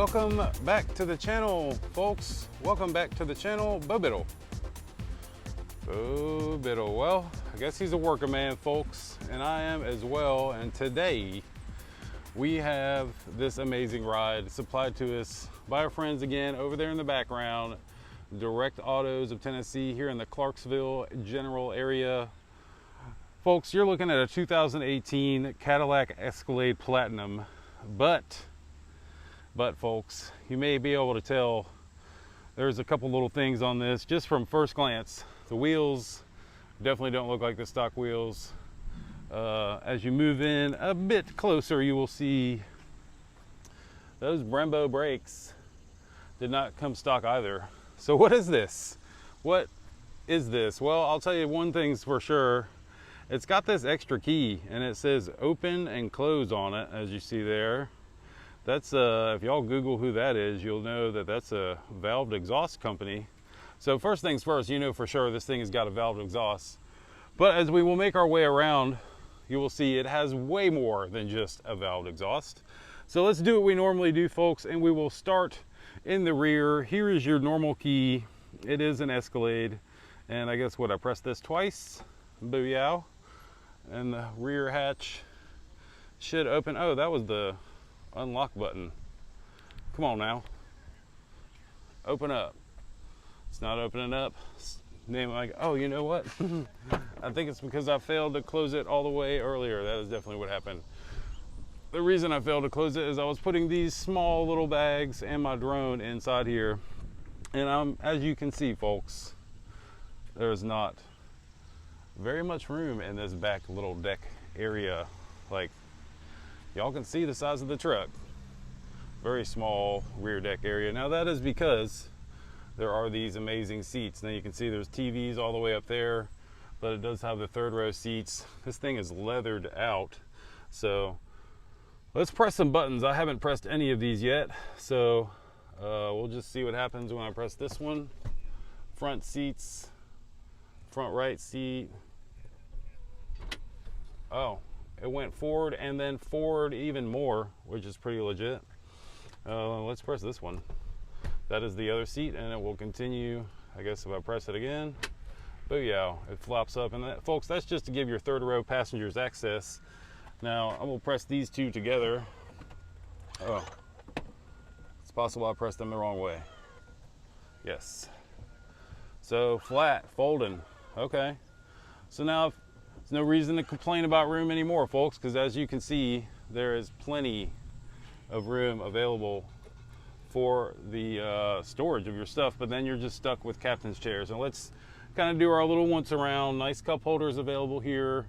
Welcome back to the channel, folks. Welcome back to the channel, Bo Biddle. Bo Biddle. Well, I guess he's a worker man, folks, and I am as well. And today we have this amazing ride supplied to us by our friends again over there in the background, Direct Autos of Tennessee, here in the Clarksville general area. Folks, you're looking at a 2018 Cadillac Escalade Platinum, but folks, you may be able to tell there's a couple little things on this just from first glance. The wheels definitely don't look like the stock wheels. As you move in a bit closer, you will see those Brembo brakes did not come stock either. So what is this? What is this? Well, I'll tell you one thing's for sure. It's got this extra key and it says open and close on it, as you see there. That's if y'all Google who that is, you'll know that that's a valved exhaust company. So first things first, you know for sure this thing has got a valved exhaust. But as we will make our way around, you will see it has way more than just a valved exhaust. So let's do what we normally do, folks, and we will start in the rear. Here is your normal key. It is an Escalade. And I guess what, I pressed this twice, booyah. And the rear hatch should open. Oh, that was the unlock button. Come on now. Open up. It's not opening up. Name like, oh, you know what? I think it's because I failed to close it all the way earlier. That is definitely what happened. The reason I failed to close it is I was putting these small little bags and my drone inside here. And as you can see, folks, there's not very much room in this back little deck area. Like, y'all can see the size of the truck. Very small rear deck area. Now that is because there are these amazing seats. Now you can see there's TVs all the way up there, but it does have the third row seats. This thing is leathered out. So let's press some buttons. I haven't pressed any of these yet. So we'll just see what happens when I press this one. Front seats, front right seat. Oh, it went forward and then forward even more, which is pretty legit. Let's press this one. That is the other seat, and it will continue. I guess if I press it again, booyah, it flops up. And that, folks, that's just to give your third row passengers access. Now, I will press these two together. Oh, it's possible I pressed them the wrong way. Yes. So flat, folding. Okay. So now, there's no reason to complain about room anymore, folks, because as you can see, there is plenty of room available for the storage of your stuff, but then you're just stuck with captain's chairs. And let's kind of do our little once around. Nice cup holders available here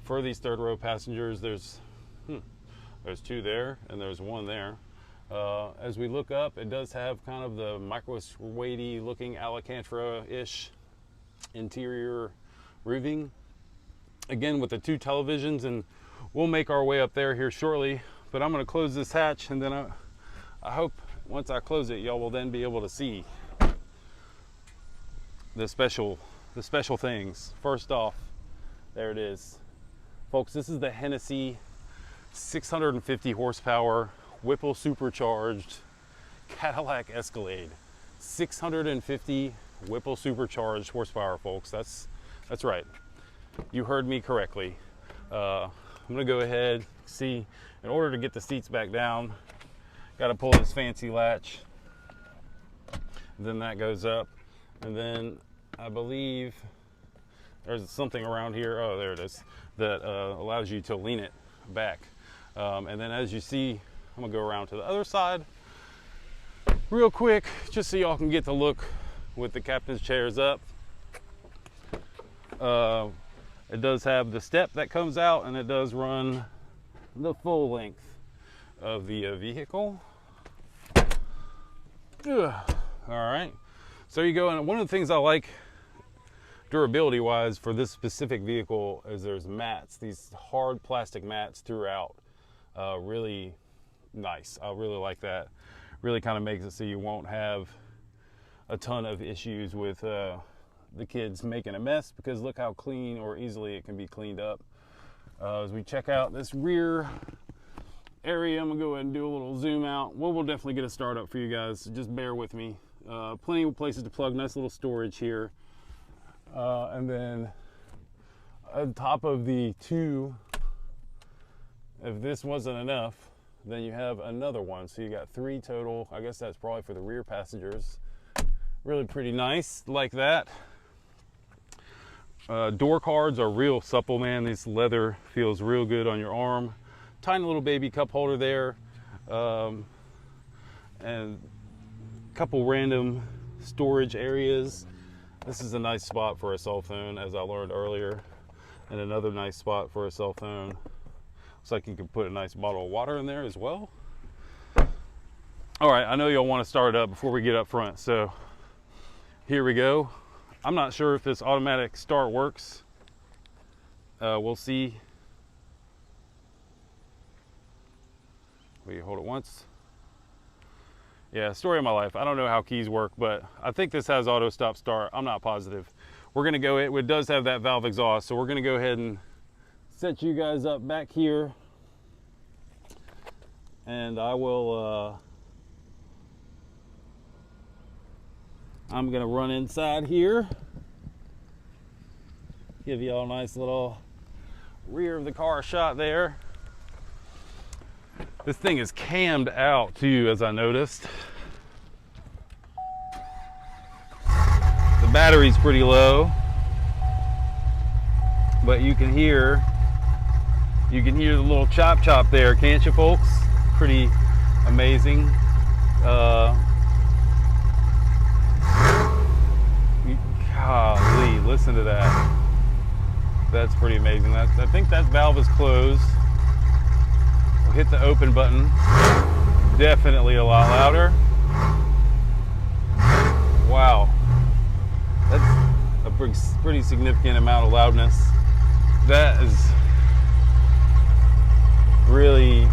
for these third row passengers. There's two there and there's one there. As we look up, it does have kind of the micro-weighty looking Alcantara-ish interior roofing. Again, with the two televisions, and we'll make our way up there here shortly. But I'm going to close this hatch, and then I hope once I close it, y'all will then be able to see the special things. First off, there it is, folks. This is the Hennessy 650 horsepower Whipple supercharged Cadillac Escalade. 650 Whipple supercharged horsepower, folks. That's right. You heard me correctly. I'm gonna go ahead, see, in order to get the seats back down, gotta pull this fancy latch. And then that goes up. And then I believe there's something around here, oh, there it is, that allows you to lean it back. And then as you see, I'm gonna go around to the other side real quick, just so y'all can get the look with the captain's chairs up. It does have the step that comes out, and it does run the full length of the vehicle. All right, so there you go. And one of the things I like durability wise for this specific vehicle is there's mats, these hard plastic mats throughout. Really nice. I really like that. Really kind of makes it so you won't have a ton of issues with the kids making a mess, because look how clean or easily it can be cleaned up. As we check out this rear area. I'm gonna go ahead and do a little zoom out. We'll definitely get a start up for you guys, so just bear with me. Plenty of places to plug, nice little storage here. And then on top of the two, if this wasn't enough, then you have another one. So you got 3 total. I guess that's probably for the rear passengers. Really pretty nice like that. Door cards are real supple, man. This leather feels real good on your arm. Tiny little baby cup holder there. And a couple random storage areas. This is a nice spot for a cell phone, as I learned earlier. And another nice spot for a cell phone. Looks like you can put a nice bottle of water in there as well. All right, I know y'all want to start it up before we get up front, so here we go. I'm not sure if this automatic start works. We'll see. We hold it once. Yeah, story of my life. I don't know how keys work, but I think this has auto stop start. I'm not positive. We're gonna go, it does have that valve exhaust, so we're gonna go ahead and set you guys up back here, and I will I'm gonna run inside here, give you all a nice little rear of the car shot there. This thing is cammed out too, as I noticed. The battery's pretty low, but you can hear the little chop chop there, can't you, folks? Pretty amazing. Golly, listen to that. That's pretty amazing. I think that valve is closed. We'll hit the open button. Definitely a lot louder. Wow. That's a pretty significant amount of loudness. That is really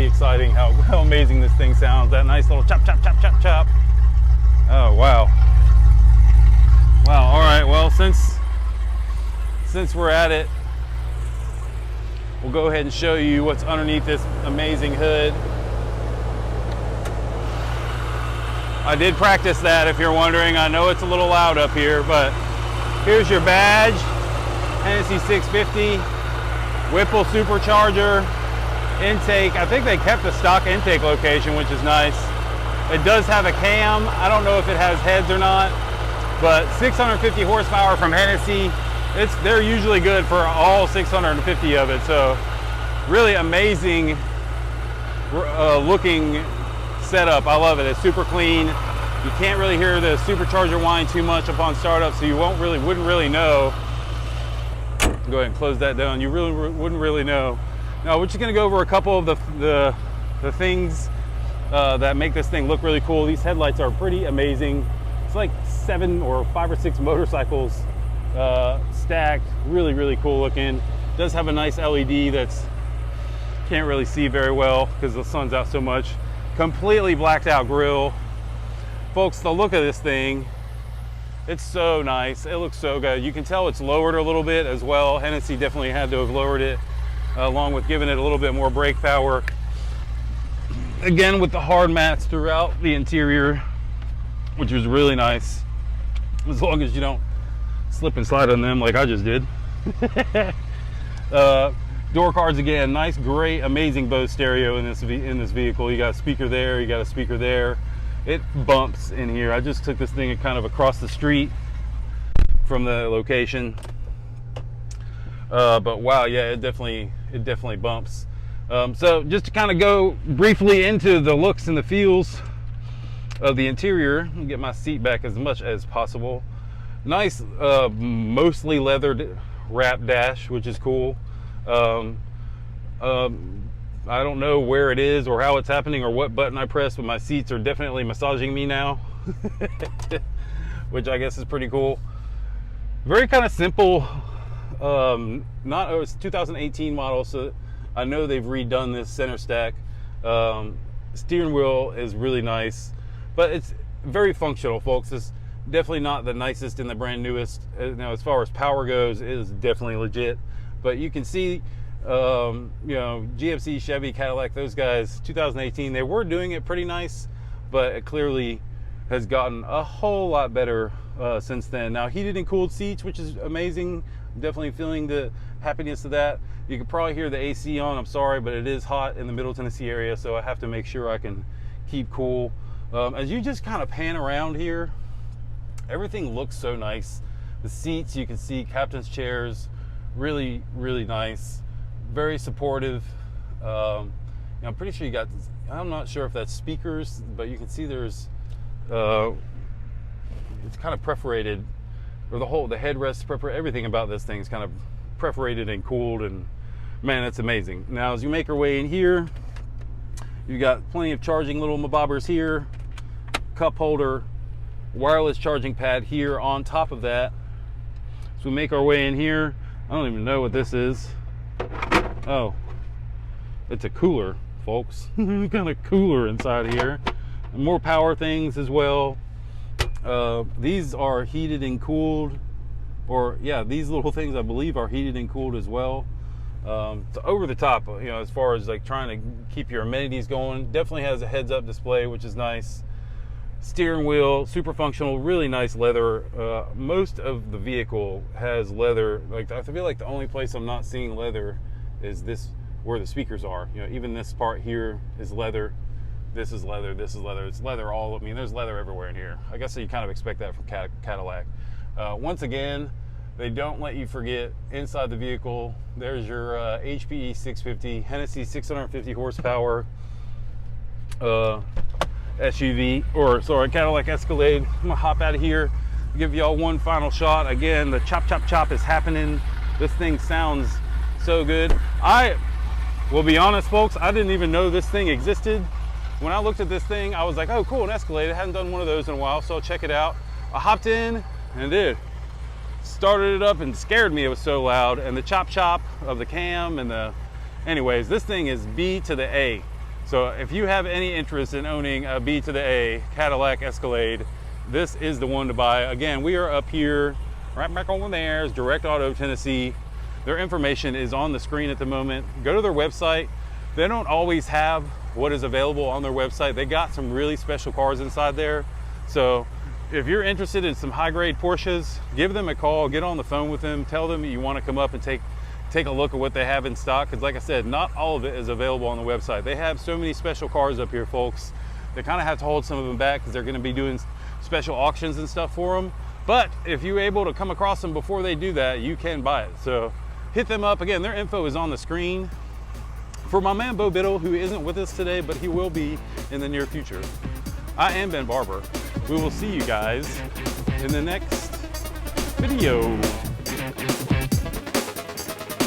exciting how amazing this thing sounds. That nice little chop chop chop chop chop. Oh wow. Wow. All right, well, since we're at it, we'll go ahead and show you what's underneath this amazing hood. I did practice that, if you're wondering. I know it's a little loud up here, but here's your badge. Hennessy 650, Whipple supercharger, intake. I think they kept the stock intake location, which is nice. It does have a cam. I don't know if it has heads or not, but 650 horsepower from Hennessy. They're usually good for all 650 of it. So really amazing looking setup. I love it. It's super clean. You can't really hear the supercharger whine too much upon startup, so you wouldn't really know. Go ahead and close that down. You wouldn't really know. Now we're just gonna go over a couple of the things that make this thing look really cool. These headlights are pretty amazing. It's like 5 or 6 motorcycles stacked. Really cool looking. It does have a nice LED that's can't really see very well because the sun's out so much. Completely blacked out grille. Folks, the look of this thing, it's so nice. It looks so good. You can tell it's lowered a little bit as well. Hennessy definitely had to have lowered it, along with giving it a little bit more brake power. Again, with the hard mats throughout the interior, which was really nice, as long as you don't slip and slide on them like I just did. Door cards again, nice, great, amazing Bose stereo in this vehicle. You got a speaker there, you got a speaker there. It bumps in here. I just took this thing kind of across the street from the location, but wow, yeah, it definitely bumps. So just to kind of go briefly into the looks and the feels of the interior, let me get my seat back as much as possible. Nice, mostly leathered wrap dash, which is cool. I don't know where it is or how it's happening or what button I press, but my seats are definitely massaging me now, which I guess is pretty cool. Very kind of simple. It's 2018 model, so I know they've redone this center stack. Steering wheel is really nice, but it's very functional, folks. It's definitely not the nicest and the brand newest. Now, as far as power goes, it is definitely legit. But you can see You know, GMC, Chevy, Cadillac, those guys, 2018, they were doing it pretty nice, but it clearly has gotten a whole lot better since then. Now, heated and cooled seats, which is amazing. I'm definitely feeling the happiness of that. You can probably hear the AC on, I'm sorry, but it is hot in the Middle Tennessee area, so I have to make sure I can keep cool. As you just kind of pan around here, everything looks so nice. The seats, you can see captain's chairs, really, really nice. Very supportive. I'm pretty sure you got, I'm not sure if that's speakers, but you can see there's, it's kind of perforated, or the headrest, everything about this thing is kind of perforated and cooled, and man, that's amazing. Now, as you make your way in here, you've got plenty of charging little mabobbers here, cup holder, wireless charging pad here on top of that. So we make our way in here. I don't even know what this is. Oh, it's a cooler, folks. Kind of cooler inside here. And more power things as well. These are heated and cooled, or yeah, these little things I believe are heated and cooled as well. It's over the top, you know, as far as like trying to keep your amenities going. Definitely has a heads-up display, which is nice. Steering wheel, super functional, really nice leather. Most of the vehicle has leather. Like, I feel like the only place I'm not seeing leather is this, where the speakers are. You know, even this part here is leather. This is leather. This is leather. It's leather all. I mean, there's leather everywhere in here. I guess you kind of expect that from Cadillac. Once again, they don't let you forget inside the vehicle. There's your HPE650, Hennessy 650 horsepower SUV, or sorry, Cadillac Escalade. I'm gonna hop out of here, give y'all one final shot. Again, the chop chop chop is happening. This thing sounds so good. I will be honest, folks, I didn't even know this thing existed. When I looked at this thing, I was like, oh cool, an Escalade. I hadn't done one of those in a while, so I'll check it out. I hopped in and dude, started it up and scared me. It was so loud, and the chop chop of the cam and the, anyways, this thing is B to the A. So if you have any interest in owning a B to the A Cadillac Escalade, this is the one to buy. Again, we are up here, right back over there is Direct Auto Tennessee. Their information is on the screen at the moment. Go to their website. They don't always have what is available on their website. They got some really special cars inside there. So if you're interested in some high-grade Porsches, give them a call, get on the phone with them, tell them you want to come up and take a look at what they have in stock, because like I said, not all of it is available on the website. They have so many special cars up here, folks. They kind of have to hold some of them back because they're going to be doing special auctions and stuff for them. But if you're able to come across them before they do that, you can buy it. So hit them up. Again, their info is on the screen. For my man Bo Biddle, who isn't with us today, but he will be in the near future, I am Ben Barber. We will see you guys in the next video.